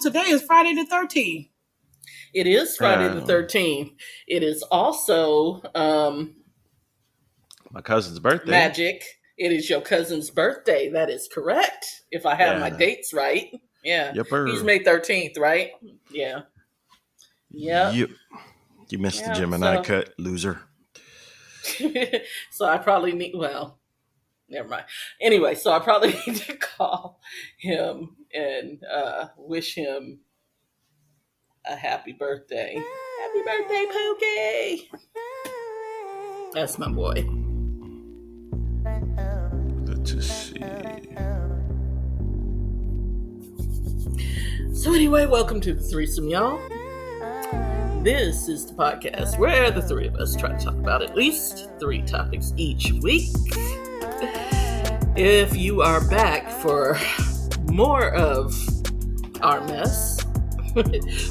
today is Friday the 13th. It is Friday the 13th. It is also my cousin's birthday. Magic. It is your cousin's birthday. That is correct. If I have my dates right. Yeah. Yepper. He's May 13th, right? Yeah. Yep. You missed the Gemini cut, loser. So I probably need, never mind. Anyway, so I probably need to call him and wish him a happy birthday. Happy birthday, Pookie! That's my boy. Let's see. So anyway, welcome to the threesome, y'all. This is the podcast where the three of us try to talk about at least 3 topics each week. If you are back for more of our mess,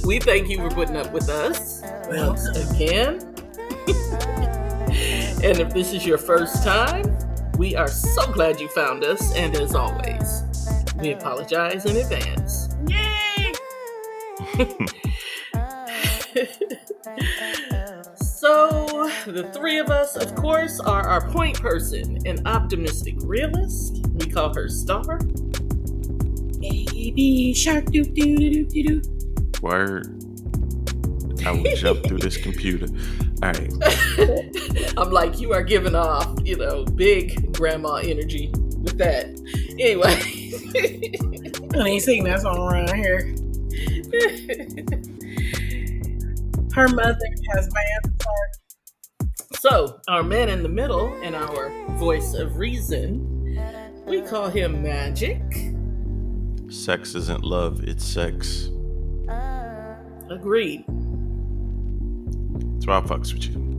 we thank you for putting up with us once again. And if this is your first time, we are so glad you found us. And as always, we apologize in advance. Yay! So, the 3 of us, of course, are our point person, an optimistic realist. We call her Star. Baby shark doo doo doo doo doo. Word. I will jump through this computer. All right. I'm like, you are giving off, big grandma energy with that. Anyway. I ain't seen that song around here. Her mother has banned the shark. So, our man in the middle and our voice of reason, we call him Magic. Sex isn't love, it's sex. Agreed. That's why I fucks with you.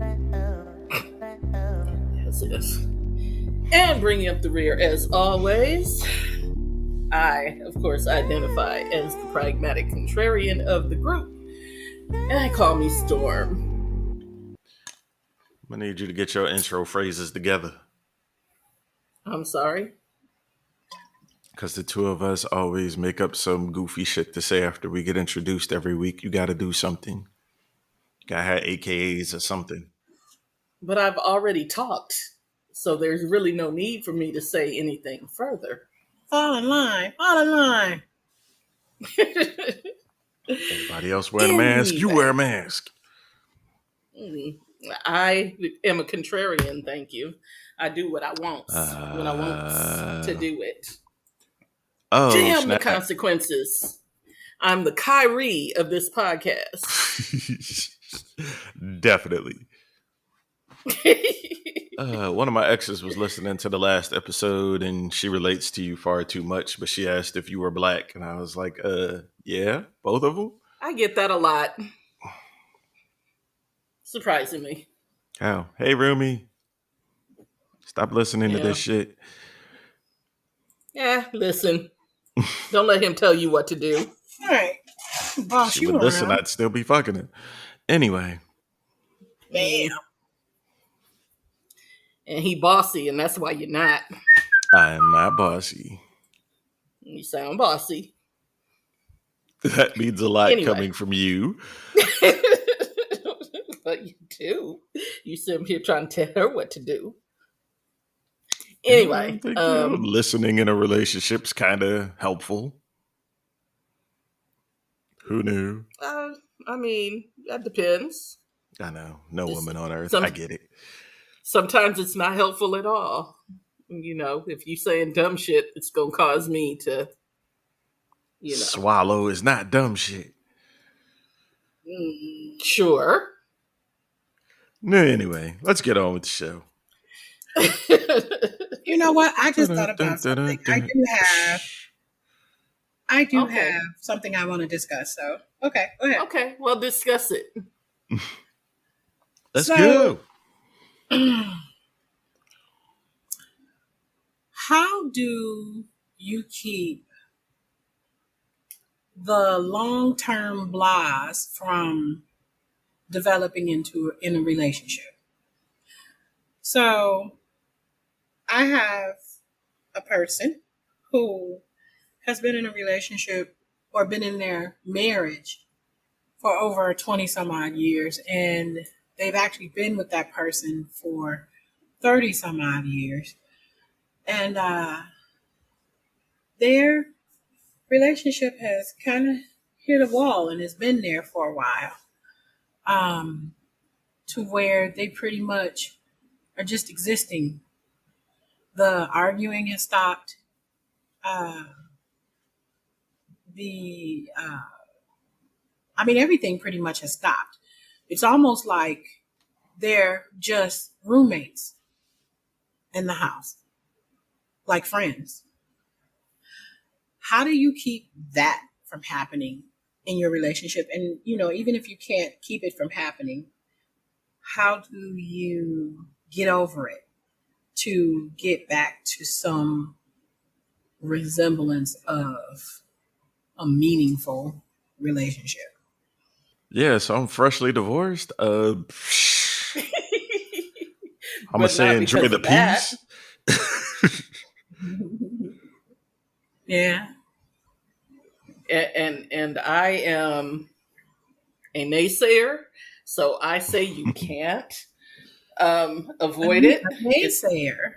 Yes. And bringing up the rear, as always, I, of course, identify as the pragmatic contrarian of the group. And I call me Storm. I need you to get your intro phrases together. I'm sorry? Because the 2 of us always make up some goofy shit to say after we get introduced every week. You got to do something. You got to have AKAs or something. But I've already talked, so there's really no need for me to say anything further. Fall in line. Fall in line. Everybody else wearing a mask, you wear a mask. I am a contrarian, thank you. I do what I want when I want to do it. Oh, damn snap. The consequences. I'm the Kyrie of this podcast. Definitely. One of my exes was listening to the last episode and she relates to you far too much, but she asked if you were black. And I was like, yeah, both of them? I get that a lot. Surprisingly. Oh, hey, Rumi. Stop listening to this shit. Yeah, listen. Don't let him tell you what to do. All right. Boss, she would listen, I'd still be fucking it. Anyway. Damn. And he bossy, and that's why you're not. I am not bossy. You sound bossy. That means a lot coming from you. But you do. You sit here trying to tell her what to do. Anyway. Listening in a relationship's kind of helpful. Who knew? I mean, that depends. I know. No woman on earth. I get it. Sometimes it's not helpful at all. If you saying dumb shit, it's going to cause me to, Swallow is not dumb shit. Sure. No, anyway, let's get on with the show. You know what? I just thought about something. I do have something I want to discuss. So, okay, go ahead. Okay, well, discuss it. Let's go. How do you keep the long-term blahs from developing in a relationship? So I have a person who has been in a relationship or been in their marriage for over 20 some odd years, and they've actually been with that person for 30 some odd years. And their relationship has kind of hit a wall and has been there for a while, to where they pretty much are just existing. The arguing has stopped. Uh, the I mean, everything pretty much has stopped. It's almost like they're just roommates in the house, like friends. How do you keep that from happening in your relationship? And, even if you can't keep it from happening, how do you get over it to get back to some resemblance of a meaningful relationship? Yeah, so I'm freshly divorced. I'm gonna But say not enjoy because the of that. peace. Yeah. And I am a naysayer, so I say you can't avoid it. A naysayer.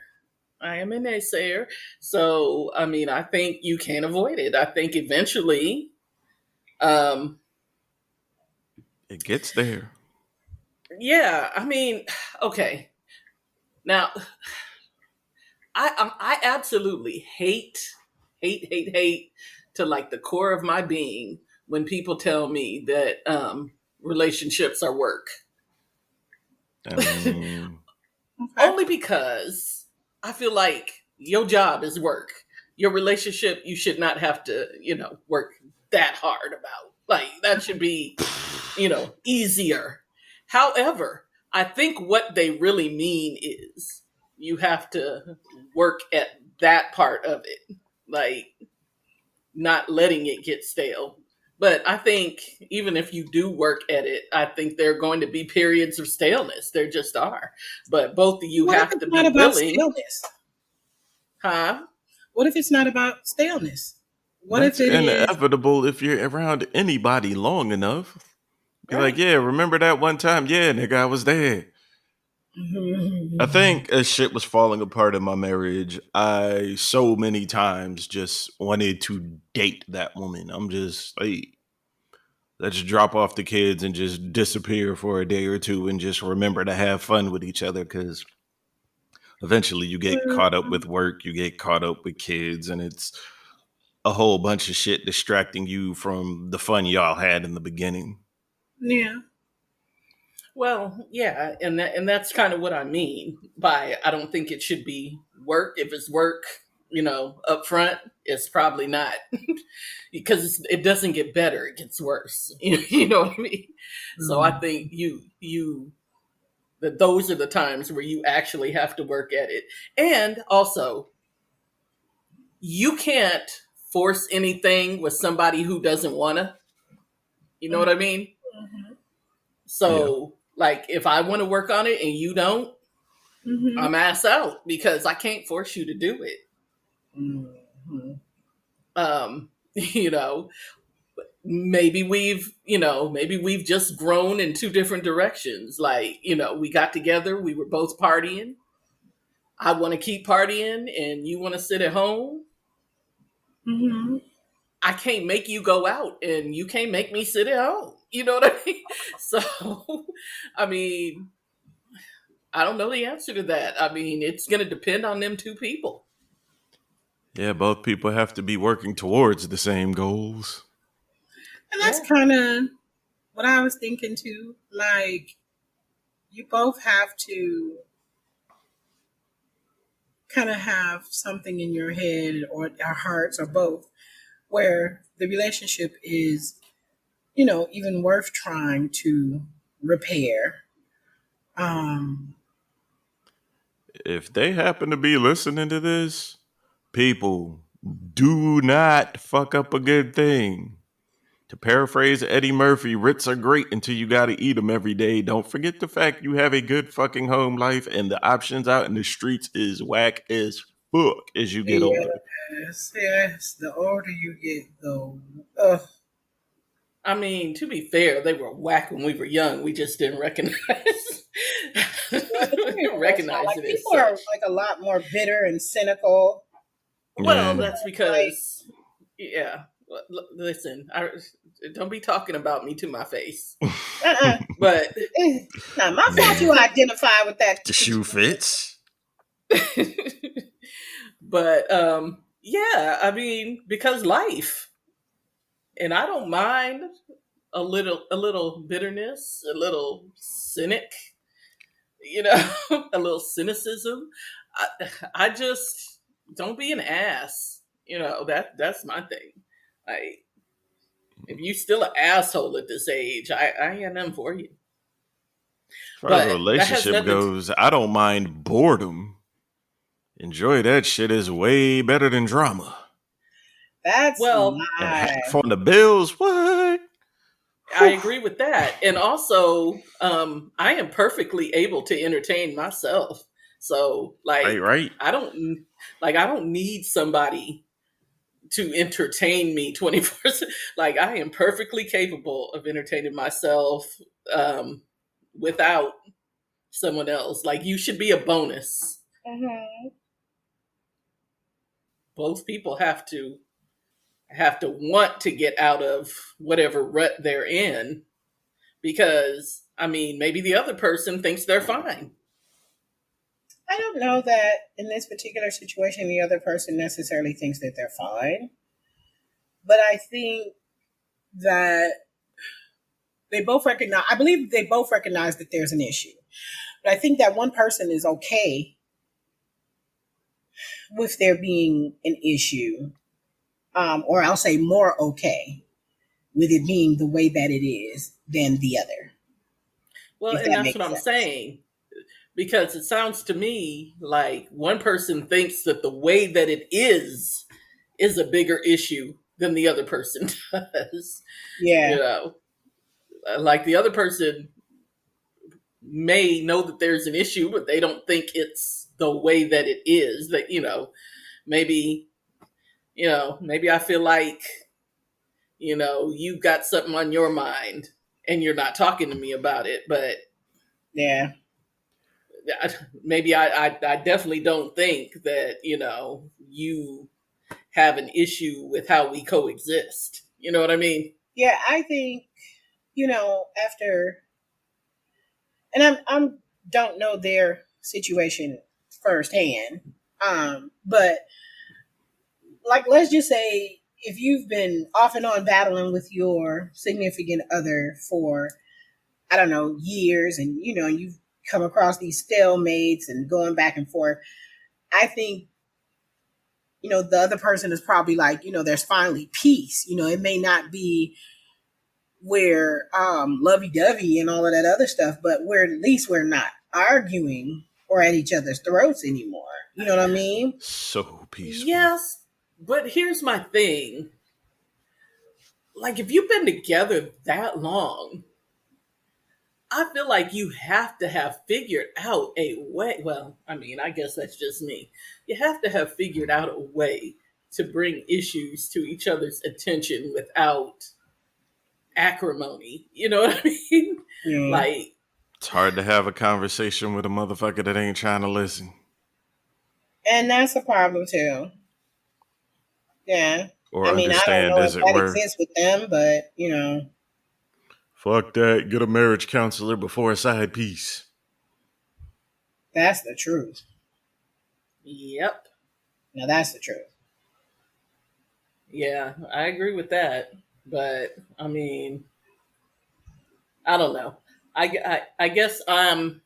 I am a naysayer, so I mean, I think you can't avoid it. I think eventually, um, It gets there. yeah. I mean, okay. Now, I absolutely hate to like the core of my being when people tell me that relationships are work. I mean, Okay. Only because I feel like your job is work. Your relationship, you should not have to, work that hard about. Like, that should be, easier. However, I think what they really mean is you have to work at that part of it. Like, not letting it get stale. But I think even if you do work at it, I think there are going to be periods of staleness. There just are. But both of you What if have it's to not be about willing, staleness? huh? What if it's not about staleness? What if that's it is? inevitable if you're around anybody long enough. Be like, Right. yeah, remember that one time? Yeah, nigga, I was there. I think as shit was falling apart in my marriage, I so many times just wanted to date that woman. I'm just like, let's drop off the kids and just disappear for a day or two and just remember to have fun with each other because eventually you get caught up with work, you get caught up with kids, and it's a whole bunch of shit distracting you from the fun y'all had in the beginning. Yeah. Well, yeah, and that's kind of what I mean by I don't think it should be work. If it's work, up front, it's probably not because it doesn't get better; it gets worse. You know what I mean? So I think you that those are the times where you actually have to work at it, and also you can't force anything with somebody who doesn't wanna. You know what I mean? Mhm. Yeah. So, like, if I want to work on it and you don't, Mhm. I'm ass out because I can't force you to do it. Mhm. You know, maybe we've just grown in two different directions. Like, we got together, we were both partying. I want to keep partying and you want to sit at home. Mhm. I can't make you go out and you can't make me sit at home. You know what I mean? So, I mean, I don't know the answer to that. I mean, it's going to depend on them two people. Yeah, both people have to be working towards the same goals. And that's Yeah. kind of what I was thinking too. Like, you both have to kind of have something in your head or our hearts or both where the relationship is, even worth trying to repair. Um, If they happen to be listening to this, people, do not fuck up a good thing. To paraphrase Eddie Murphy, Ritz are great until you gotta eat them every day. Don't forget the fact you have a good fucking home life and the options out in the streets is whack as fuck as you get yeah, older. Yes, yes. The older you get, though. Ugh. I mean, to be fair, they were whack when we were young. We just didn't recognize Yeah, but they're universal. recognize Like it as people are such. like a lot more bitter and cynical. Well, Yeah. that's Like, because, yeah. Listen, don't be talking about me to my face. uh-uh. But, It's not my fault you Man, identify with that the shoe situation. fits. but yeah, I mean, because life, and I don't mind a little bitterness, a little cynic, a little cynicism. I just don't be an ass. That's my thing. Like, if you still an asshole at this age, I ain't got nothing for you. As far as a But that has relationship nothing. goes, I don't mind boredom. Enjoy that shit is way better than drama. That's Well, And my. half on the bills, what? I Whew. agree with that, and also, I am perfectly able to entertain myself. So, Right, like, right. I don't need somebody to entertain me 24. Like, I am perfectly capable of entertaining myself, um, without someone else. Like, you should be a bonus. Mhm. Both people have to want to get out of whatever rut they're in, because I mean, maybe the other person thinks they're fine. I don't know that in this particular situation the other person necessarily thinks that they're fine, but I think that they both recognize. I believe they both recognize that there's an issue, but I think that one person is okay with there being an issue, or I'll say more okay with it being the way that it is than the other, Well, if and that that's what makes I'm sense. saying, because it sounds to me like one person thinks that the way that it is a bigger issue than the other person does. You Yeah, know, like the other person may know that there's an issue, but they don't think it's the way that it is. That, maybe, maybe I feel like, you've got something on your mind and you're not talking to me about it, but yeah. maybe I definitely don't think that, you have an issue with how we coexist. You know what I mean? Yeah, I think, after, and I'm don't know their situation firsthand, but like, let's just say if you've been off and on battling with your significant other for, I don't know, years, and you've come across these stalemates and going back and forth, I think, the other person is probably like, there's finally peace. It may not be where lovey-dovey and all of that other stuff, but at least we're not arguing or at each other's throats anymore. You know what I mean? So peaceful. Yes, but here's my thing. Like, if you've been together that long, I feel like you have to have figured out a way. Well, I mean, I guess that's just me. You have to have figured out a way to bring issues to each other's attention without acrimony. You know what I mean? Yeah. Like, It's hard to have a conversation with a motherfucker that ain't trying to listen. And that's a problem too. Yeah. Or I mean, I don't understand, know if as it that were. exists with them, but Fuck that. Get a marriage counselor before a side piece. that's the truth. yep. Now that's the truth. Yeah, I agree with that. But, I mean, I don't know. I guess I'm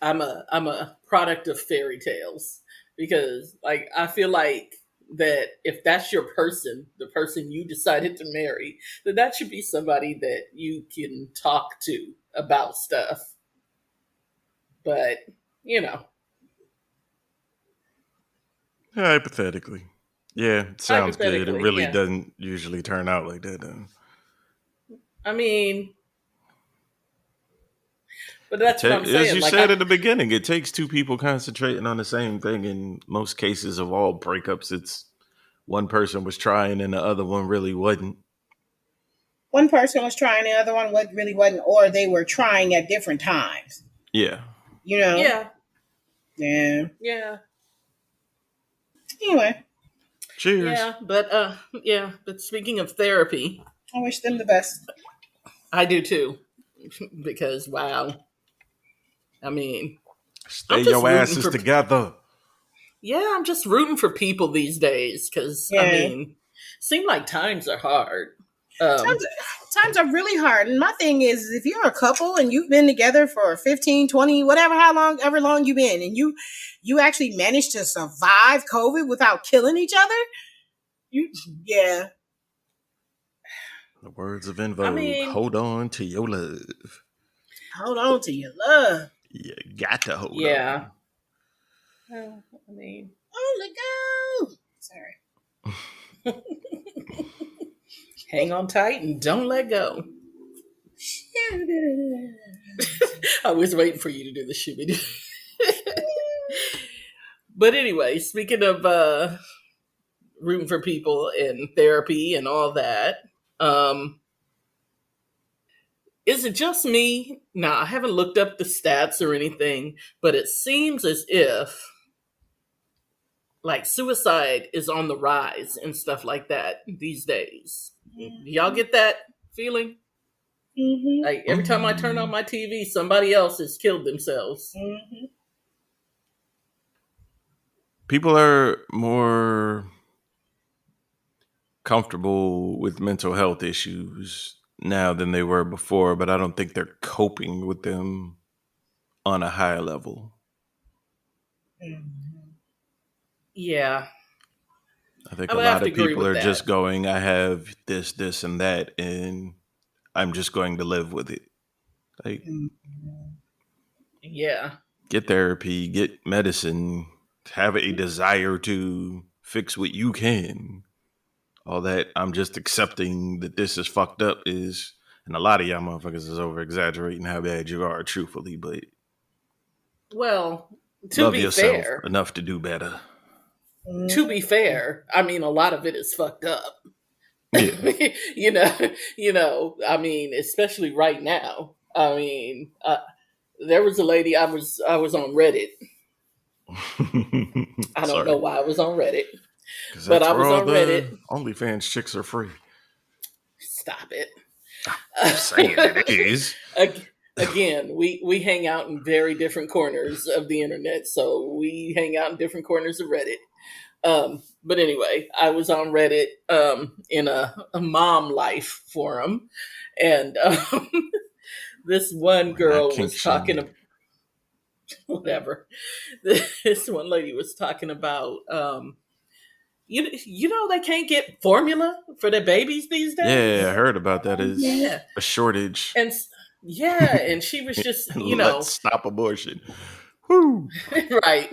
a product of fairy tales, because, like, I feel like that if that's your person, the person you decided to marry, then that should be somebody that you can talk to about stuff. But, you know, Hypothetically. Yeah, sounds good. It hypothetically, really yeah. doesn't usually turn out like that, though. I mean, But that's what I'm As saying. you Like said at the beginning, it takes two people concentrating on the same thing. In most cases of all breakups, it's one person was trying and the other one really wasn't. One person was trying, the other one really wasn't, or they were trying at different times. Yeah. You know? yeah, Yeah. yeah, Anyway, Cheers. But speaking of therapy, I wish them the best. I do too. Because wow. I mean, Stay I'm just your rooting asses for together. yeah, I'm just rooting for people these days because I Yeah. mean, seem like times are hard. Um, Times are really hard. And my thing is, if you're a couple and you've been together for 15, 20, whatever, ever long you've been, and you actually managed to survive COVID without killing each other, yeah. The words of I Invo, mean, hold on to your love. Hold on to your love. You got to hold yeah. on. I mean, Only go. Sorry. hang on tight and don't let go. I was waiting for you to do the shooby. But anyway, speaking of rooting for people and therapy and all that, is it just me? Now, I haven't looked up the stats or anything, but it seems as if like suicide is on the rise and stuff like that these days. Do y'all get that feeling? Mm-hmm. Like every time I turn on my TV, somebody else has killed themselves. Mm-hmm. People are more comfortable with mental health issues now than they were before, but I don't think they're coping with them on a high level. Yeah. I think I a would lot have to of agree people with are that. just going, I have this, and that, and I'm just going to live with it. Like, Yeah. get therapy, get medicine, have a desire to fix what you can. All that I'm just accepting that this is fucked up is, and a lot of y'all motherfuckers is over exaggerating how bad you are, truthfully, but Well, to love be yourself fair, enough to do better. I mean, a lot of it is fucked up. Yeah. I mean, especially right now. I mean, there was a lady I was on Reddit. I don't know Sorry. why I was on Reddit, Because but that's I where was all on the Reddit. OnlyFans chicks are free. Stop it. I'm saying it is. Again, we hang out in very different corners of the internet, so we hang out in different corners of Reddit. But anyway, I was on Reddit in a mom life forum, and this one We're not girl kink was talking shaming. about whatever. This one lady was talking about you know they can't get formula for their babies these days. Yeah, I heard about that. Is Yeah, a shortage. and and she was just Let's stop abortion. Woo. right.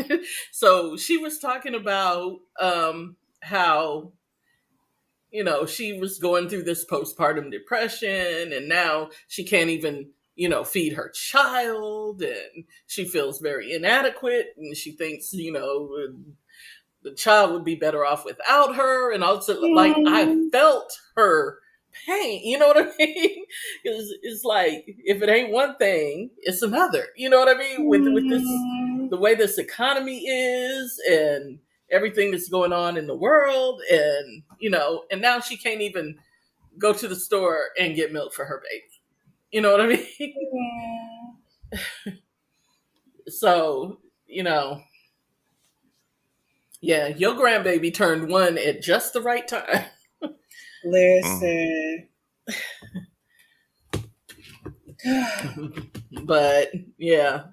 So she was talking about how she was going through this postpartum depression and now she can't even feed her child, and she feels very inadequate, and she thinks the child would be better off without her, and also like I felt her pain, you know what I mean? It's like if it ain't one thing, it's another, you know what I mean, with this, the way this economy is and everything that's going on in the world, and and now she can't even go to the store and get milk for her baby, you know what I mean? So yeah, your grandbaby turned 1 at just the right time. Listen. But yeah,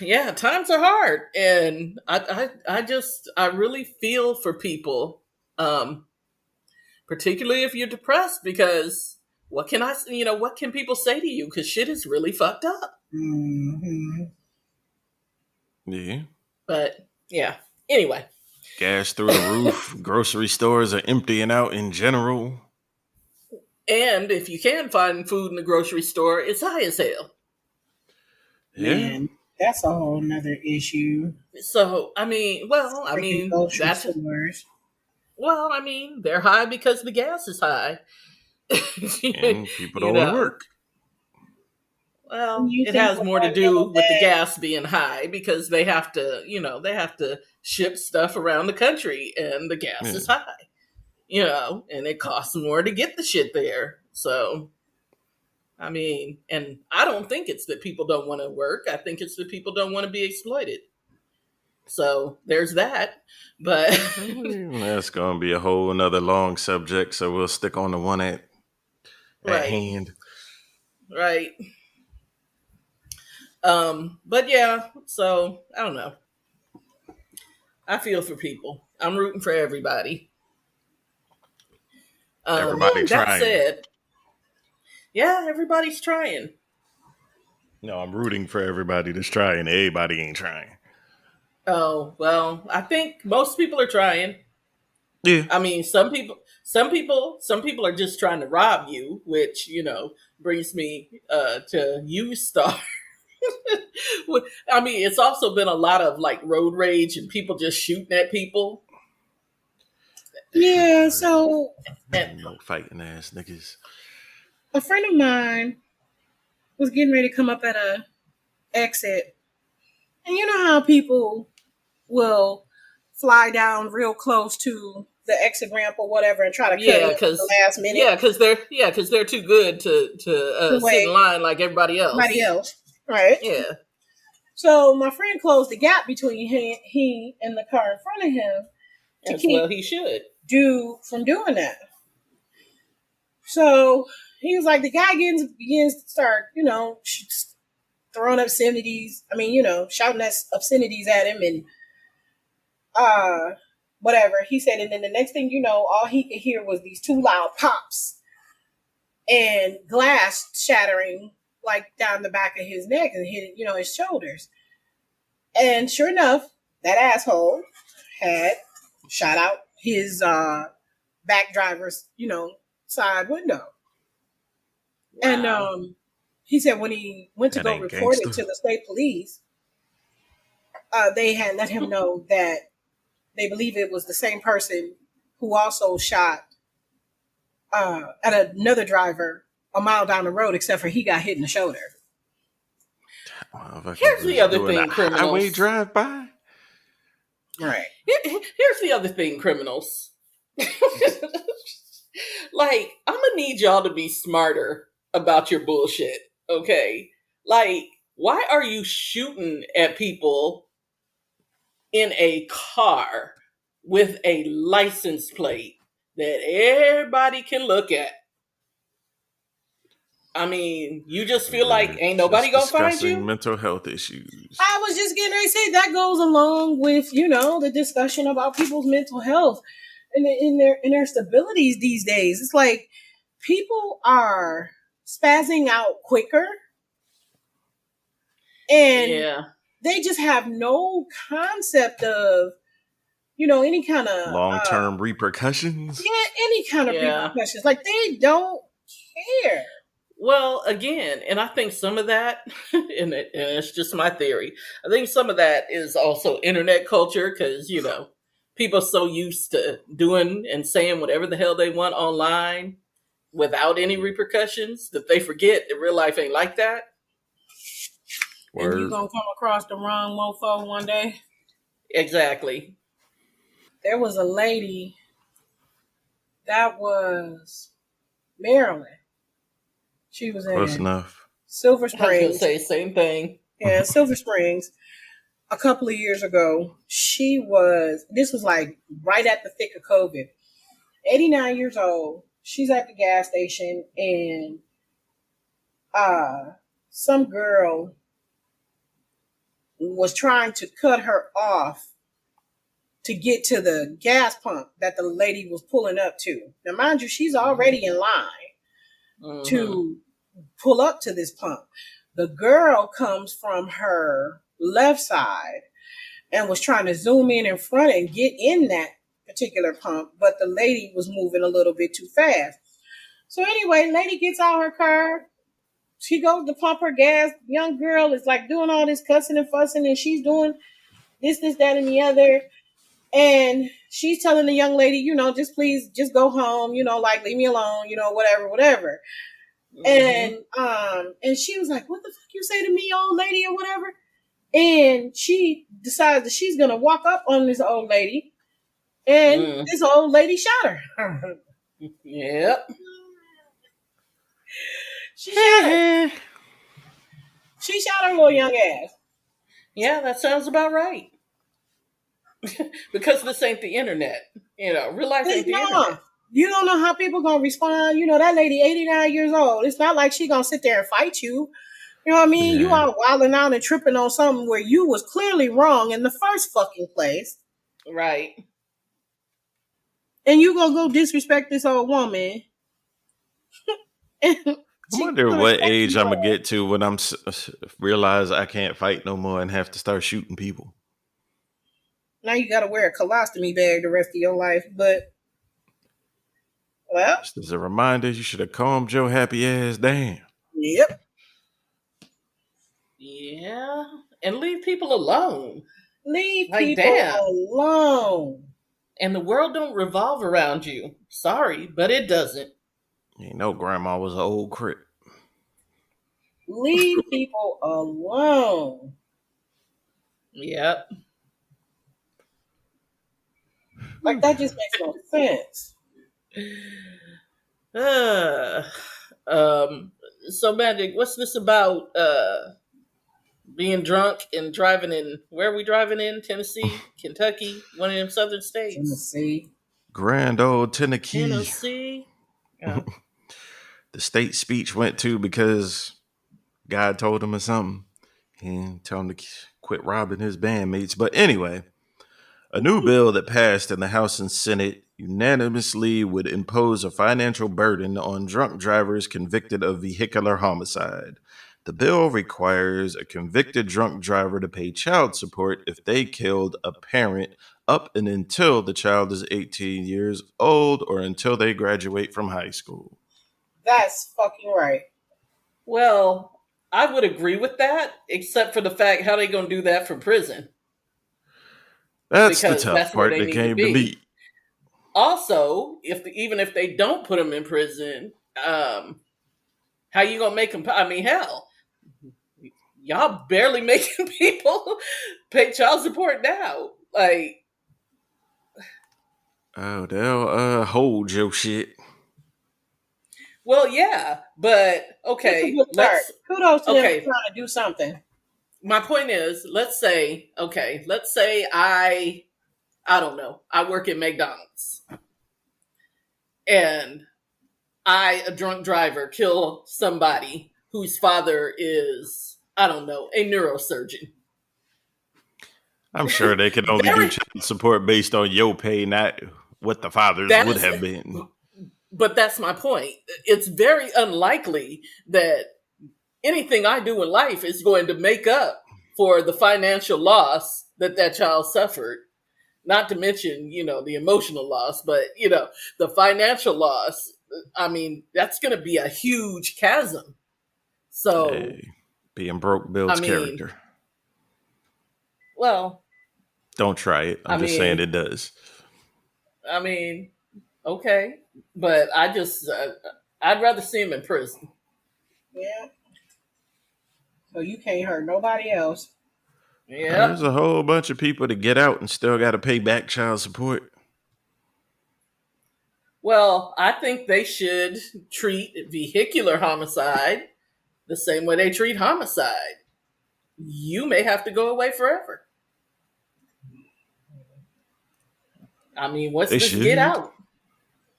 yeah, times are hard, and I really feel for people, particularly if you're depressed, because what can people say to you? Because shit is really fucked up. Mm-hmm. Yeah. But yeah, anyway, Gas through the roof. Grocery stores are emptying out in general. And if you can find food in the grocery store, it's high as hell. Yeah. Man, that's a whole nother issue. So, I mean, Freaking grocery that's, stores. they're high because the gas is high. And people You don't want to know, work. well, You it think has with more to that do little with the bag, gas being high because they have to, they have to ship stuff around the country and the gas Yeah. is high, and it costs more to get the shit there. So, I mean, and I don't think it's that people don't want to work. I think it's that people don't want to be exploited. So there's that. But That's going to be a whole another long subject, so we'll stick on the one at right, hand. right. But yeah, so I don't know. I feel for people. I'm rooting for everybody. Everybody That trying. said, yeah, everybody's trying. No, I'm rooting for everybody that's trying. Everybody ain't trying. Oh, well, I think most people are trying. Yeah. I mean, some people are just trying to rob you, which, brings me to you, Star. I mean, it's also been a lot of like road rage and people just shooting at people. yeah, so And No fighting ass niggas. a friend of mine was getting ready to come up at a exit. And you know how people will fly down real close to the exit ramp or whatever and try to cut yeah, in at because the last minute because they're too good to to sit in wait line like everybody else. somebody else. Right? Yeah. So my friend closed the gap between he and the car in front of him to As keep well he should. dude from doing that. So he was like, the guy begins to start, throwing obscenities. I mean, shouting obscenities at him and whatever. He said, and then the next thing you know, all he could hear was these two loud pops and glass shattering like down the back of his neck and hitting, his shoulders. And sure enough, that asshole had shot out his back driver's, side window. Wow. And he said when he went to That go ain't report it gangster. to the state police, they had let him know that they believe it was the same person who also shot at another driver a mile down the road, except for he got hit in the shoulder. Here's the other Doing thing, a highway criminals. drive by. Right. Here's the other thing, criminals. Like, I'm gonna need y'all to be smarter about your bullshit, okay? Like, why are you shooting at people in a car with a license plate that everybody can look at? I mean, you just feel like ain't nobody gonna find Discussing you? mental health issues. I was just getting ready to say that goes along with, the discussion about people's mental health and in their stabilities these days. It's like people are spazzing out quicker and Yeah. they just have no concept of, any kind of Long-term repercussions. any kind of Yeah. repercussions. Like they don't care. Well, again, and I think some of that, and it's just my theory, I think some of that is also internet culture because, people are so used to doing and saying whatever the hell they want online without any repercussions that they forget that real life ain't like that. And Word. you're going to come across the wrong mofo one day. Exactly. There was a lady that was Maryland. She was Close in enough. Silver I was going to Springs. say same thing. Yeah, Silver Springs. A couple of years ago, this was like right at the thick of COVID. 89 years old. She's at the gas station and some girl was trying to cut her off to get to the gas pump that the lady was pulling up to. Now, mind you, she's already in line to pull up to this pump. The girl comes from her left side and was trying to zoom in front and get in that particular pump, but the lady was moving a little bit too fast. So anyway, lady gets out her car. She goes to pump her gas. Young girl is like doing all this cussing and fussing, and she's doing this, that, and the other. And she's telling the young lady, just please, just go home, like leave me alone, whatever, whatever. Mm-hmm. And she was like, "What the fuck you say to me, old lady, or whatever?" And she decides that she's gonna walk up on this old lady, and Mm. this old lady shot her. Yep. She shot her. She shot her little young ass. Yeah, that sounds about right. Because this ain't the internet. Real life ain't the internet. You don't know how people gonna respond. That lady 89 years old. It's not like she gonna sit there and fight you. You know what I mean? You Yeah. are wilding out and tripping on something where you was clearly wrong in the first fucking place. Right. And you gonna go disrespect this old woman. I She wonder gonna what respect age you. I'm gonna get to when realize I can't fight no more and have to start shooting people. Now you gotta wear a colostomy bag the rest of your life. But, well, Just as a reminder, you should have calmed your happy ass down. yep. Yeah. And leave people alone. Leave Like, people damn. alone. And the world don't revolve around you. Sorry, but it doesn't. You know, grandma was an old crip. Leave people alone. Yep. Like, that just makes no sense. So Magic, what's this about being drunk and driving in, where are we driving in? Tennessee, Kentucky, one of them southern states. Tennessee. Grand old Tennessee. Tennessee. Yeah. The state speech went to because God told him or something. He told him to quit robbing his bandmates. But anyway, a new bill that passed in the House and Senate unanimously would impose a financial burden on drunk drivers convicted of vehicular homicide. The bill requires a convicted drunk driver to pay child support if they killed a parent up and until the child is 18 years old or until they graduate from high school. That's fucking right. Well, I would agree with that, except for the fact how they gonna do that from prison. That's Because the tough that's where part they that need to came to be. me. Also, even if they don't put them in prison, how you gonna make them? I mean, hell, y'all barely making people pay child support now. Like, Oh, they'll hold your shit. well, yeah, but It's a okay, good start. Kudos to them for okay. trying to do something. My point is, let's say I don't know, I work at McDonald's, and I, a drunk driver, kill somebody whose father is, I don't know, a neurosurgeon. I'm sure they can only do Very, child support based on your pay, not what the fathers that would is, have been. but that's my point. It's very unlikely that anything I do in life is going to make up for the financial loss that child suffered. Not to mention, the emotional loss, but, the financial loss. I mean, that's going to be a huge chasm. So, Hey, being broke I builds mean, character. well, Don't try it. I'm just saying it does. I mean, okay, but I'd rather see him in prison. Yeah. So you can't hurt nobody else. There's Yep. a whole bunch of people to get out and still got to pay back child support. Well, I think they should treat vehicular homicide the same way they treat homicide. You may have to go away forever. I mean, what's They this get should. out?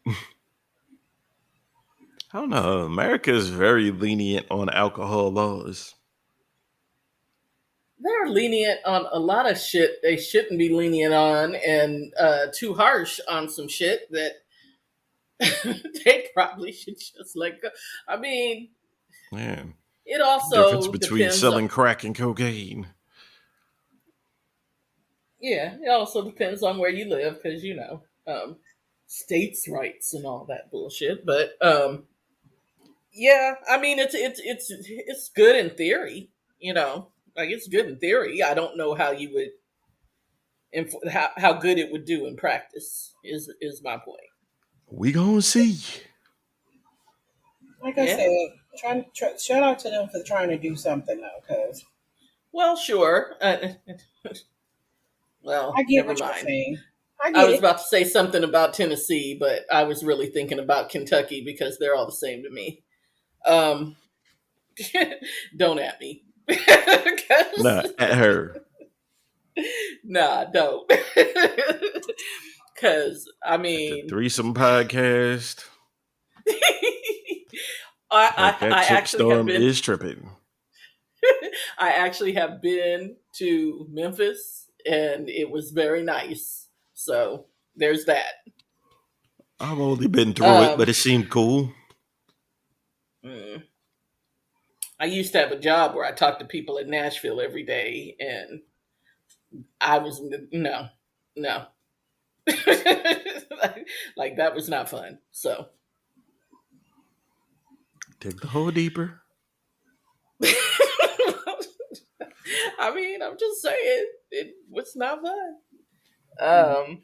I don't know. America is very lenient on alcohol laws. They're lenient on a lot of shit they shouldn't be lenient on, and too harsh on some shit that they probably should just let go. I mean, Yeah. it Difference also between depends. selling crack and cocaine. Yeah, it also depends on where you live, because states' rights and all that bullshit. But Yeah, I mean it's good in theory, like it's good in theory. I don't know how you would how good it would do in practice is my point. We gonna see. Like I Yeah. said, shout out to them for trying to do something though, because Well, sure. I Well, get never what you're mind. saying. I I get was it. about to say something about Tennessee, but I was really thinking about Kentucky because they're all the same to me. Um, don't at me. 'Cause- Nah, at her. nah, don't. Because I At the mean, threesome podcast. I, Like I that I chip actually have storm been is tripping. I actually have been to Memphis and it was very nice. So there's that. I've only been through it, but Um, it seemed cool. mm, I used to have a job where I talked to people in Nashville every day, and I was no, no, like that was not fun. So Take the hole deeper. I mean, I'm just saying it was not fun. Um,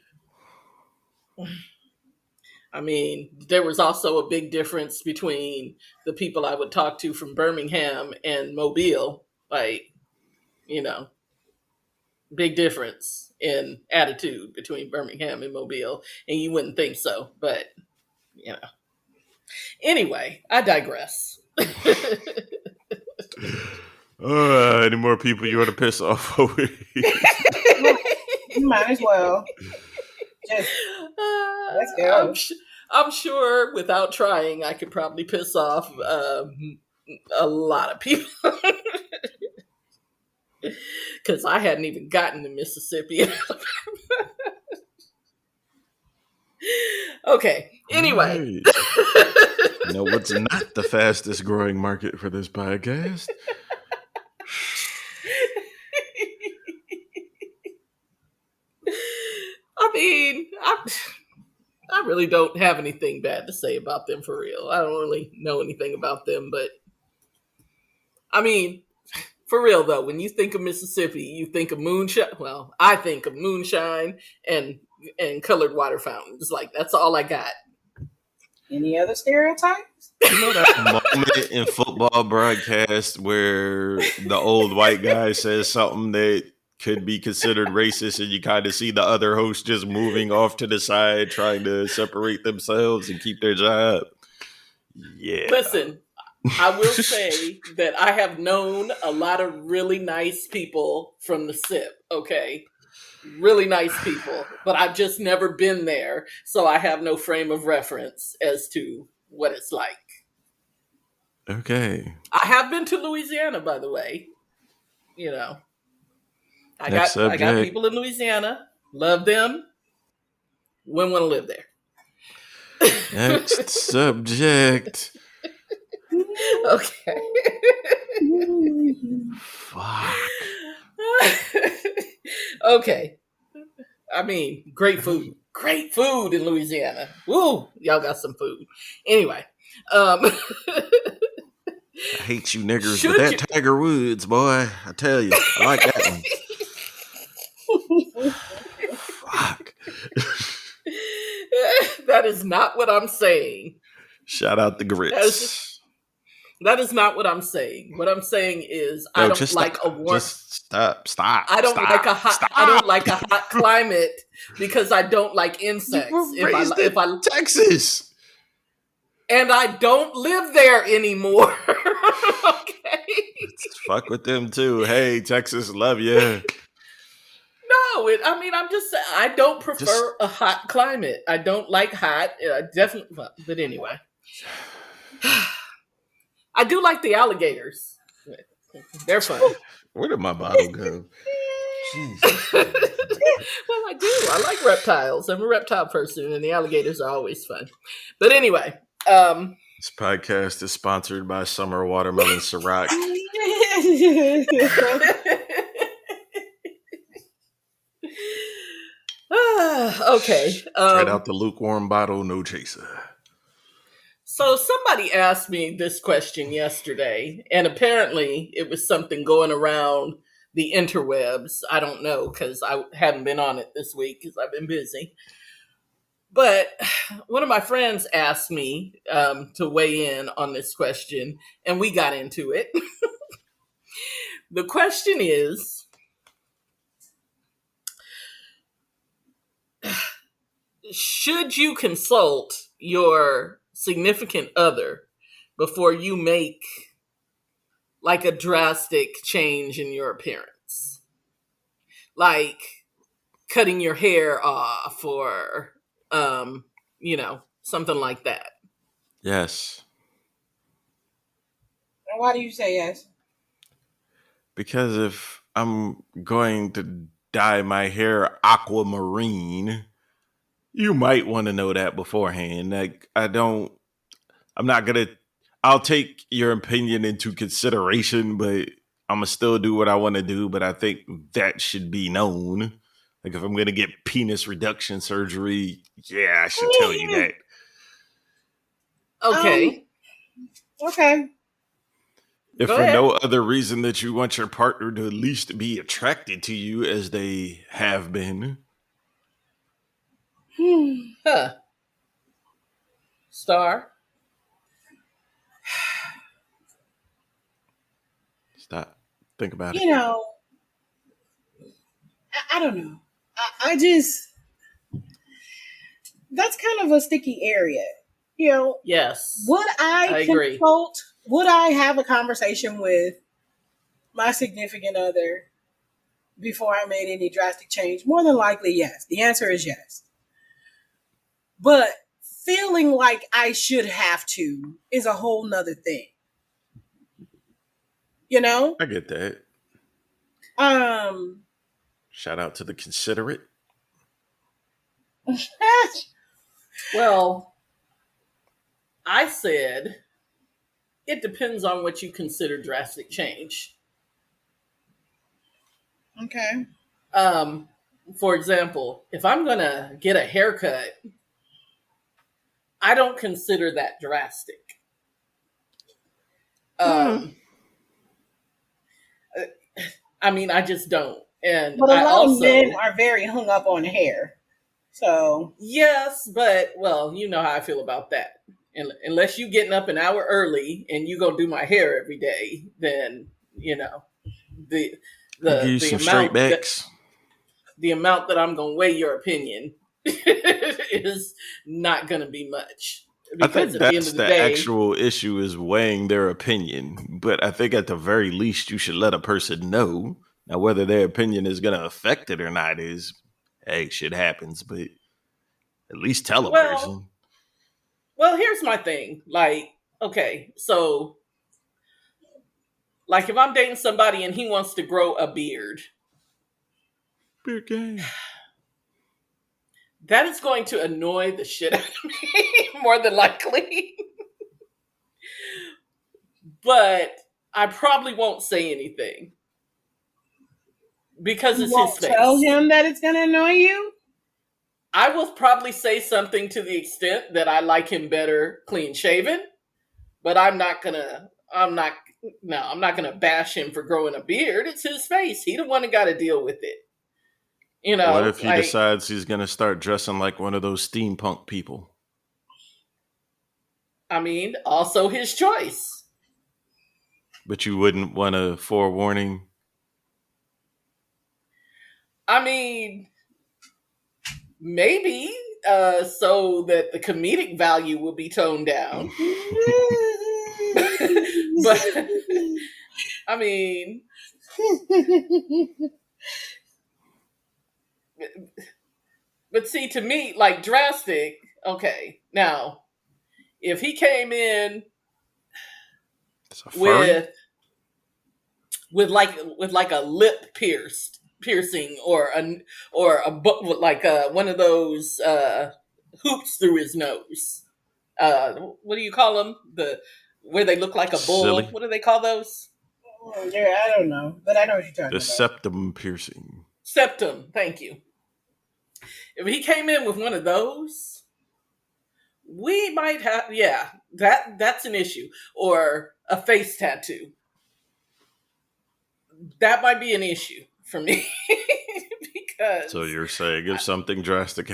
I mean, there was also a big difference between the people I would talk to from Birmingham and Mobile. Like, you know, big difference in attitude between Birmingham and Mobile. And you wouldn't think so. But, you know. Anyway, I digress. Any more people you want to piss off over here? You might as well just let's I'm, go. I'm sure without trying, I could probably piss off a lot of people. Because I hadn't even gotten to Mississippi. Okay. Anyway. Right. You know what's not the fastest growing market for this podcast? I mean, I really don't have anything bad to say about them for real. I don't really know anything about them, but I mean, for real though, when you think of Mississippi, you think of moonshine. Well, I think of moonshine and colored water fountains. Like that's all I got. Any other stereotypes? You know that moment in football broadcast where the old white guy says something that could be considered racist, and you kind of see the other host just moving off to the side, trying to separate themselves and keep their job? Yeah. Listen, I will say that I have known a lot of really nice people from the SIP, okay? Really nice people, but I've just never been there, so I have no frame of reference as to what it's like. Okay. I have been to Louisiana, by the way. You know, Next I got subject. people in Louisiana. Love them. Wouldn't want to live there. Next subject. Okay. Fuck. Okay. I mean, great food. Great food in Louisiana. Woo! Y'all got some food. Anyway. I hate you niggers, but that Tiger Woods, boy, I tell you, I like that one. Fuck. That is not what I'm saying. Shout out the grits. That is not what I'm saying. What I'm saying is I don't like a warm. Just stop. I don't like a hot. Stop. I don't like a hot climate because I don't like insects. If I Texas, and I don't live there anymore. Okay. Fuck with them too. Hey, Texas, love you. No, I mean, I'm just saying I don't prefer a hot climate. I don't like hot. Definitely, but anyway. I do like the alligators. They're fun. Where did my bottle go? Jesus. Well, I do. I like reptiles. I'm a reptile person, and the alligators are always fun. But anyway. This podcast is sponsored by Summer Watermelon Ciroc. Okay. Straight out the lukewarm bottle, no chaser. So somebody asked me this question yesterday, and apparently it was something going around the interwebs. I don't know because I haven't been on it this week because I've been busy. But one of my friends asked me to weigh in on this question, and we got into it. The question is, should you consult your significant other before you make like a drastic change in your appearance? Like cutting your hair off or, something like that. Yes. And why do you say yes? Because if I'm going to dye my hair aquamarine, you might want to know that beforehand. Like, I'm not going to, I'll take your opinion into consideration, but I'm going to still do what I want to do. But I think that should be known. Like, if I'm going to get penis reduction surgery, yeah, I should tell you that. Okay. Okay. If Go for ahead. no other reason that you want your partner to at least be attracted to you as they have been. Huh. Star? Stop. Think about it. You know, I don't know. I just, that's kind of a sticky area. You know, Yes. would I agree. consult, would I have a conversation with my significant other before I made any drastic change? More than likely, yes. The answer is yes. But feeling like I should have to is a whole nother thing. You know? I get that. Shout out to the considerate. Well, I said it depends on what you consider drastic change. Okay. For example, if I'm going to get a haircut, I don't consider that drastic. I mean, I just don't. And But a I lot also, of men are very hung up on hair. So yes, but well, you know how I feel about that. And unless you getting up an hour early and you go do my hair every day, then the I'll give you the some straight amount backs. the amount that I'm going to weigh your opinion is not going to be much. I Because think at the end that's of the the day, actual issue is weighing their opinion. But I think at the very least you should let a person know. Now whether their opinion is going to affect it or not is, hey, shit happens. But at least tell a person. well, here's my thing. Like, okay, so like if I'm dating somebody and he wants to grow a beard, Beard game. that is going to annoy the shit out of me, more than likely. But I probably won't say anything because it's his face. Tell him that it's gonna annoy you. I will probably say something to the extent that I like him better clean shaven, but I'm not gonna bash him for growing a beard. It's his face. He the one that got to deal with it. You know, What if he decides he's going to start dressing like one of those steampunk people? I mean, also his choice. But you wouldn't want a forewarning? I mean, maybe so that the comedic value will be toned down. But I mean, but see, to me, like drastic. Okay, now if he came in with like a lip piercing or like one of those hoops through his nose. What do you call them? Where they look like a bull. Silly. What do they call those? Yeah, I don't know, but I know what you're talking The about. septum piercing. Septum. Thank you. If he came in with one of those, we might have, yeah, that's an issue. Or a face tattoo. That might be an issue for me. So Because you're saying if something drastic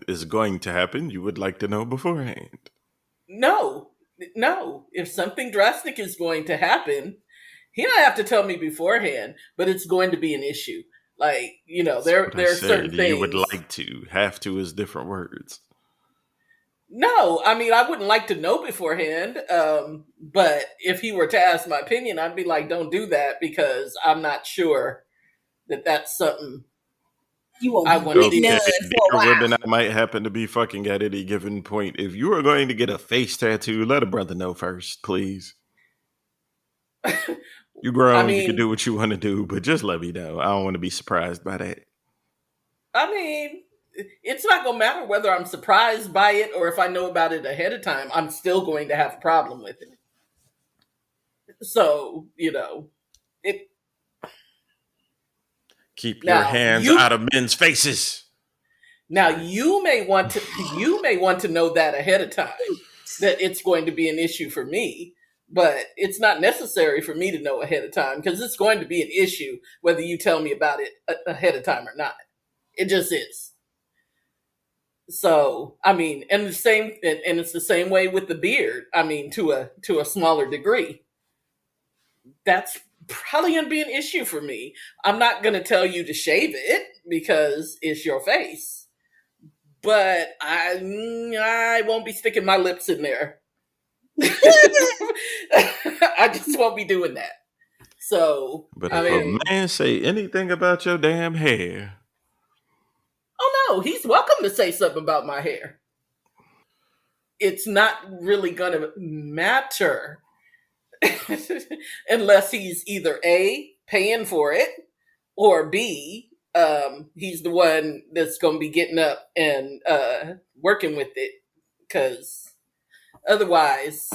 is going to happen, you would like to know beforehand. no, no, if something drastic is going to happen, he don't have to tell me beforehand, but it's going to be an issue. Like, That's what I there are certain said. You would things. like to. Have to is different words. No, I mean, I wouldn't like to know beforehand. But if he were to ask my opinion, I'd be like, don't do that because I'm not sure that that's something You won't I be want to getting Okay, do. none for a dear while. women I might happen to be fucking at any given point. If you are going to get a face tattoo, let a brother know first, please. You I grown, you can mean, do what you want to do, but just let me know. I don't want to be surprised by that. I mean, it's not going to matter whether I'm surprised by it or if I know about it ahead of time. I'm still going to have a problem with it. So, it Keep your now hands you out of men's faces. now Sorry. you may want to know that ahead of time that it's going to be an issue for me, but it's not necessary for me to know ahead of time because it's going to be an issue whether you tell me about it ahead of time or not. It just is. So, I mean, and it's the same way with the beard. I mean, to a smaller degree. That's probably going to be an issue for me. I'm not going to tell you to shave it because it's your face, but I won't be sticking my lips in there. I just won't be doing that. So, But I if a mean, man say anything about your damn hair, oh no, he's welcome to say something about my hair. It's not really going to matter unless he's either A, paying for it, or B, he's the one that's going to be getting up and working with it. Because otherwise,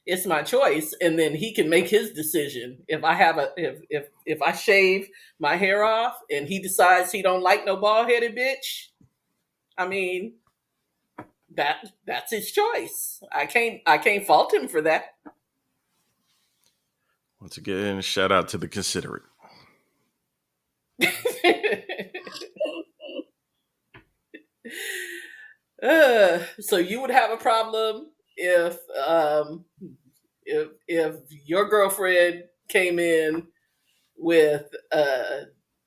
it's my choice, and then he can make his decision. If I have a if I shave my hair off, and he decides he don't like no bald headed bitch, I mean that's his choice. I can't fault him for that. once again, shout out to the considerate. So you would have a problem if your girlfriend came in with a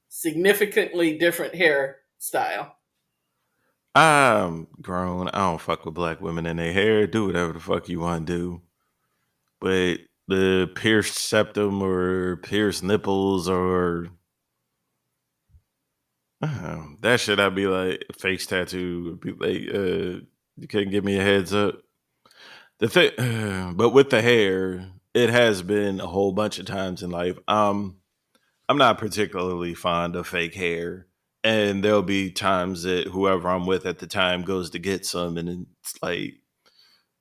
significantly different hairstyle. I'm grown. I don't fuck with black women in their hair. Do whatever the fuck you want to do. But the pierced septum or pierced nipples or that shit, I'd be like, face tattoo. Be like, you couldn't give me a heads up. The thing, but with the hair, it has been a whole bunch of times in life. I'm not particularly fond of fake hair. And there'll be times that whoever I'm with at the time goes to get some, and it's like,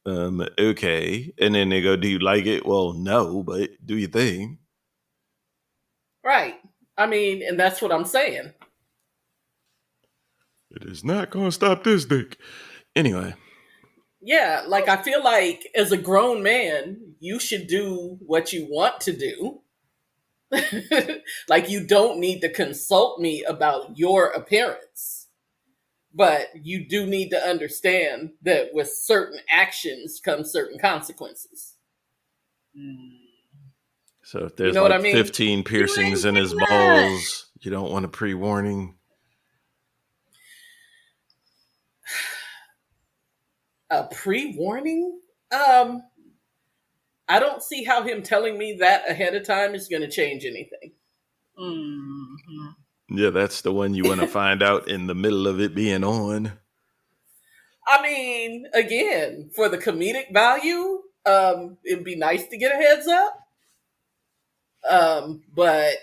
okay. And then they go, do you like it? Well, no, but do you think? Right. I mean, and that's what I'm saying. It is not going to stop this dick. Anyway, Yeah, like I feel like as a grown man, you should do what you want to do. Like you don't need to consult me about your appearance. But you do need to understand that with certain actions come certain consequences. so if You there's know what I like mean? 15 You piercings ain't in his getting none. balls, you don't want a pre warning. A pre-warning? Um, I don't see how him telling me that ahead of time is going to change anything. Mm-hmm. Yeah, that's the one you want to find out in the middle of it being on. I mean, again, for the comedic value, it'd be nice to get a heads up. But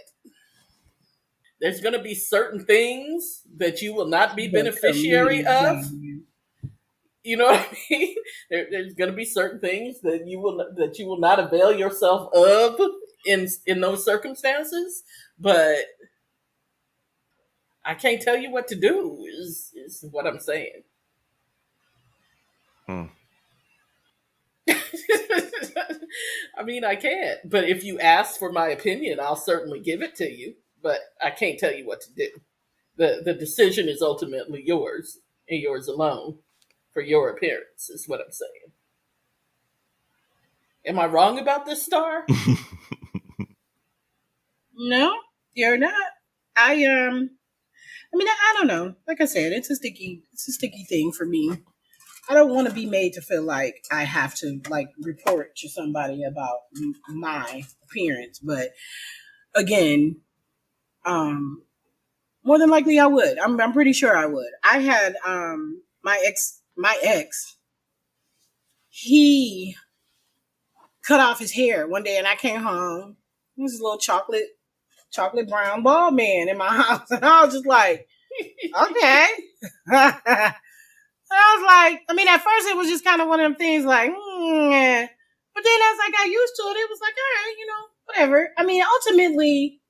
there's going to be certain things that you will not be The beneficiary comedic of. value. You know what I mean? There's going to be certain things that you will not avail yourself of in those circumstances. But I can't tell you what to do. Is what I'm saying. Hmm. I mean, I can't. But if you ask for my opinion, I'll certainly give it to you. But I can't tell you what to do. The decision is ultimately yours and yours alone for your appearance, is what I'm saying. Am I wrong about this, Star? No, you're not. I mean, I don't know. Like I said, it's a sticky thing for me. I don't want to be made to feel like I have to like report to somebody about my appearance. But again, um, more than likely I would. I'm pretty sure I would. I had my ex, he cut off his hair one day, and I came home. There was a little chocolate brown bald man in my house, and I was just like, okay. I was like, I mean, at first it was just kind of one of them things like, eh. But then as I got used to it, it was like, all right, whatever. I mean, ultimately,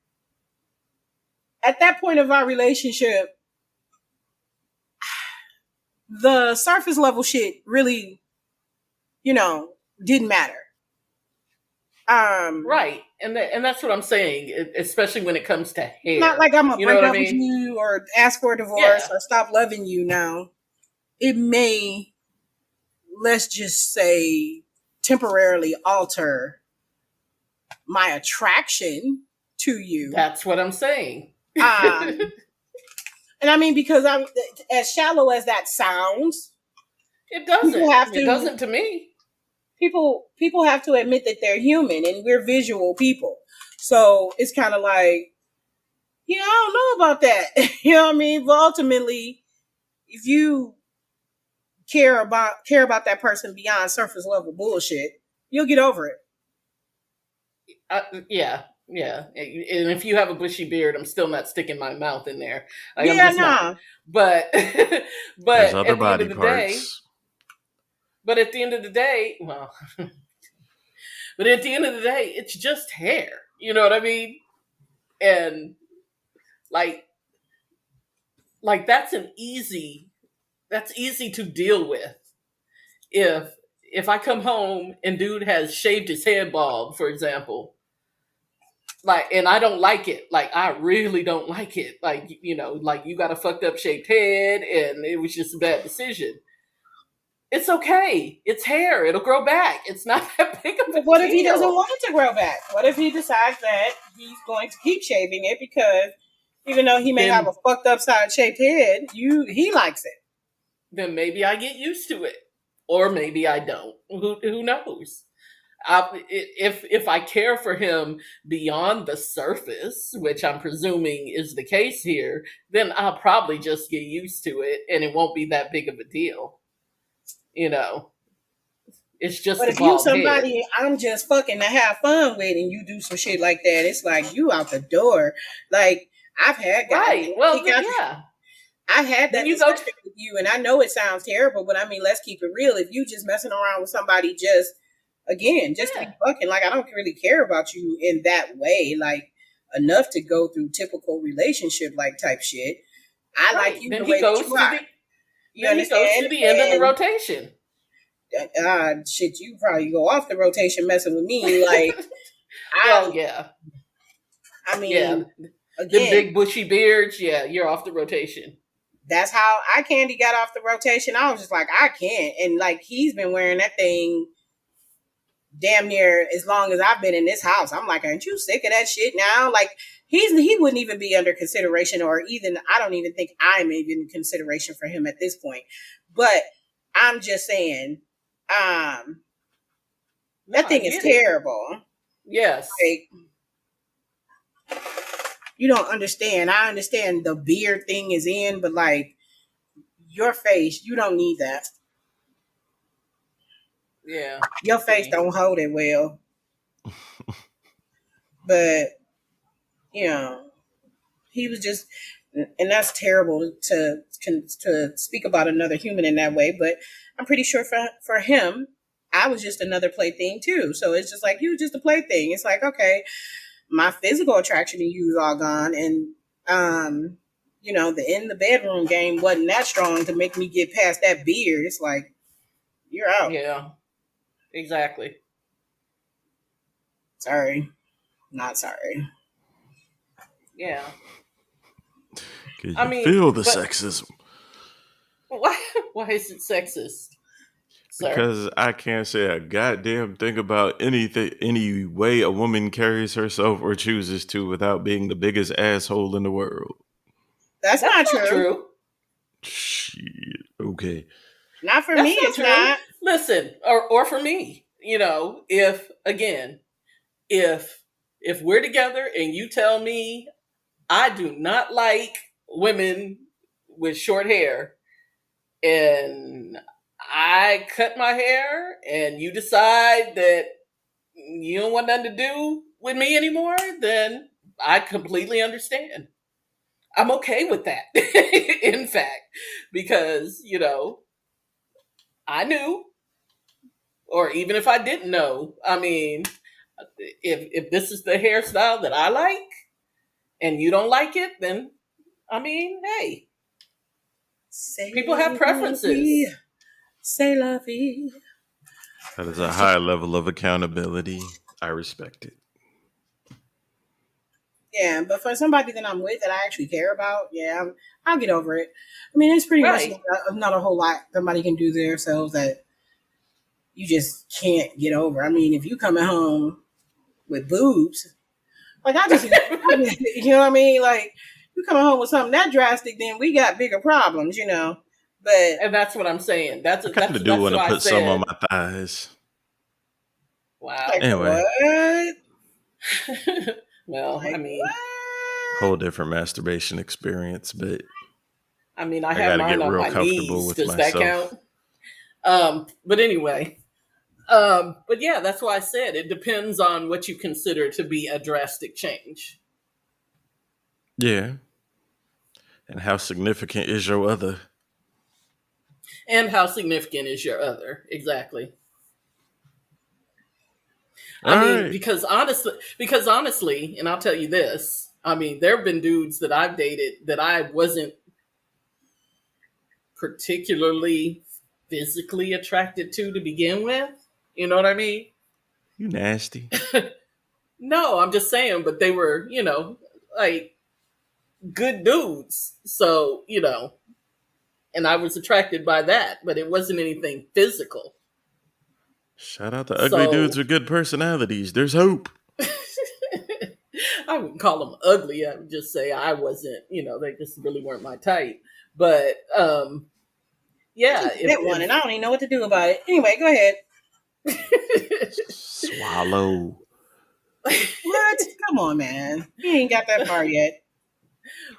at that point of our relationship, the surface level shit really, didn't matter. Right. And that's what I'm saying, especially when it comes to hair. Not like I'm gonna You know break what I up with mean? you or ask for a divorce Yeah. or stop loving you now. It may, let's just say, temporarily alter my attraction to you. That's what I'm saying. Um, and I mean, because I'm as shallow as that sounds, It doesn't. people have It to doesn't to me. people have to admit that they're human and we're visual people. So it's kind of like, I don't know about that. You know what I mean? But ultimately, if you care about that person beyond surface level bullshit, you'll get over it. Yeah. Yeah. And if you have a bushy beard, I'm still not sticking my mouth in there. Like, I'm Yeah, just not. nah. But There's but other at the end body of the day, parts. but at the end of the day, well, but at the end of the day, it's just hair. You know what I mean? And like like that's easy to deal with if I come home and dude has shaved his head bald, for example, like, and I don't like it. Like, I really don't like it. Like, like, you got a fucked up shaped head and it was just a bad decision. It's okay. It's hair. It'll grow back. It's not that big of But a what if he doesn't deal. want it to grow back? What if he decides that he's going to keep shaving it because even though he may have Then a fucked up side shaped head, he likes it. maybe I get used to it. Or maybe I don't. Who knows? If I care for him beyond the surface, which I'm presuming is the case here, then I'll probably just get used to it and it won't be that big of a deal. You know, it's just But a if you bald head. somebody I'm just fucking to have fun with and you do some shit like that, it's like you out the door. Like I've had guys, I Right. Well, think yeah. I've had Then that you go. discussion with you, and I know it sounds terrible, but I mean, let's keep it real. If you just messing around with somebody, just to be Yeah. fucking, like I don't really care about you in that way, like enough to go through typical relationship like type shit. I like Right. you the way that you are. You Then he goes to understand? the end of the rotation. And shit, you probably go off the rotation messing with me. Like Well, I, yeah. I Yeah. mean, The again, big bushy beards. Yeah, you're off the rotation. that's how I Candy got off the rotation. I was just like, I can't. And like he's been wearing that thing damn near as long as I've been in this house. I'm like, aren't you sick of that shit now? Like he wouldn't even be under consideration, or even I don't even think I'm even in consideration for him at this point. But I'm just saying, No, that I thing is get it. terrible. Yes. Like you don't understand. I understand the beard thing is in, but like your face, you don't need that. Yeah. Your face See. don't hold it well. But you know, he was just, and that's terrible to speak about another human in that way. But I'm pretty sure for him, I was just another plaything too. So it's just like you just a plaything. It's like okay, my physical attraction to you is all gone, and the in the bedroom game wasn't that strong to make me get past that beard. It's like You're out. Yeah, exactly. Sorry. Not sorry. Yeah. Can I you mean, feel the but sexism? why is it sexist, sir? Because I can't say a goddamn thing about anything, any way a woman carries herself or chooses to without being the biggest asshole in the world. That's That's not not true. true. Shit. Okay. Not for me, That's not it's true. not. Listen, or for me, if again, if we're together and you tell me I do not like women with short hair, and I cut my hair and you decide that you don't want nothing to do with me anymore, then I completely understand. I'm okay with that. In fact, because, I knew, or even if I didn't know, I mean, if this is the hairstyle that I like and you don't like it, then I mean, hey, Say people have la vie. preferences. Say la vie. That is a high level of accountability. I respect it. Yeah, but for somebody that I'm with that I actually care about, yeah, I'll get over it. I mean, it's pretty much Right. not a whole lot somebody can do themselves that you just can't get over. I mean, if you coming home with boobs, like you know what I mean? Like you coming home with something that drastic, then we got bigger problems, But And that's what I'm saying. That's I kind of do that's want to why I put some on said, my thighs. wow. like Anyway, what? Well, I Like mean, whole different masturbation experience, but I I have got to mine get on real my comfortable knees. with Does that myself. count? But anyway, but yeah, that's why I said it depends on what you consider to be a drastic change Yeah. And how significant is your other? and how significant is your other. Exactly. All I mean, right. because honestly, and I'll tell you this. I mean, there have been dudes that I've dated that I wasn't particularly physically attracted to begin with. You know what I mean? You nasty. No, I'm just saying, but they were, like good dudes. So, and I was attracted by that, but it wasn't anything physical. Shout out to ugly dudes So with good personalities. There's hope. I wouldn't call them ugly. I would just say I wasn't, they just really weren't my type. But I yeah, just hit one and I don't even know what to do about it. Anyway, go ahead. Swallow. What? Come on, man. You ain't got that far yet.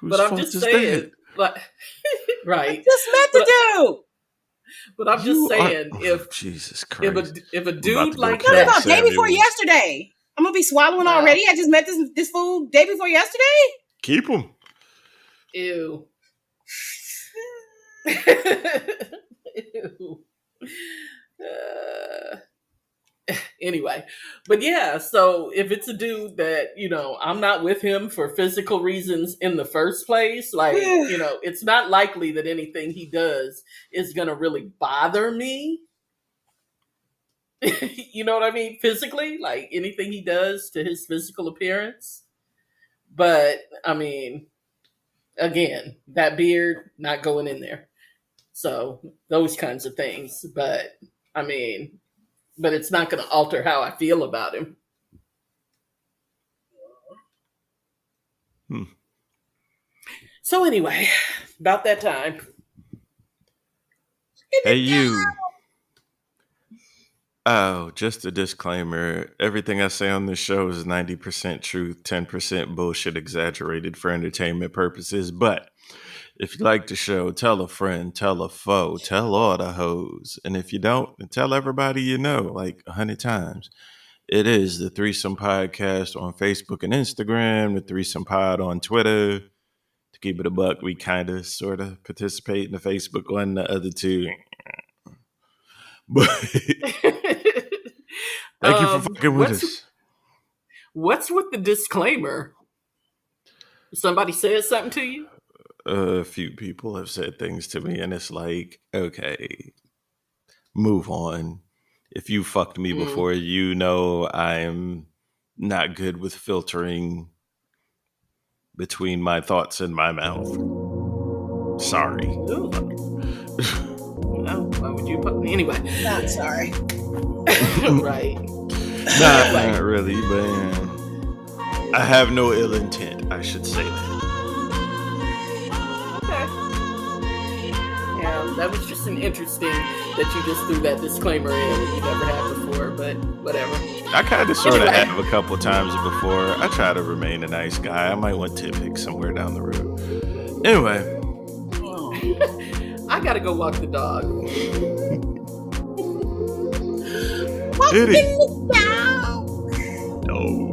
Whose but I'm fault just is that? saying, like, I right. just met But the dude. but I'm just You are. saying, Oh, Jesus Christ. if a I'm about dude to go like Talking Kevin that, about day before Samuels. yesterday. I'm gonna be swallowing wow, already. I just met this fool day before yesterday. Keep them. ew. Ew. Uh, anyway, but yeah, so if it's a dude that, I'm not with him for physical reasons in the first place, like, it's not likely that anything he does is going to really bother me. You know what I mean? Physically, like anything he does to his physical appearance. But, I mean, again, that beard, not going in there. So, those kinds of things. But, I mean, but it's not going to alter how I feel about him. Hmm. So anyway, about that time. Hey, you. Oh, just a disclaimer. Everything I say on this show is 90% truth, 10% bullshit exaggerated for entertainment purposes. But if you like the show, tell a friend, tell a foe, tell all the hoes. And if you don't, then tell everybody you know, like 100 times. It is the Threesome Podcast on Facebook and Instagram, the Threesome Pod on Twitter. To keep it a buck, we kind of sort of participate in the Facebook one, the other two. But thank you for fucking with us. What's with the disclaimer? Somebody said something to you? A few people have said things to me, and it's like, okay, move on. If you fucked me before, you know I'm not good with filtering between my thoughts and my mouth. Sorry. Ooh. No, why would you fuck me anyway? Not sorry. Right. Not really, but I have no ill intent. I should say that. Okay. Yeah, that was just an interesting that you just threw that disclaimer in that you never had before, but whatever. I kind of sort of Anyway. have a couple times before. I try to remain a nice guy. I might want Tippix somewhere down the road. Anyway. I gotta go walk the dog. Did it? Walking the dog. No.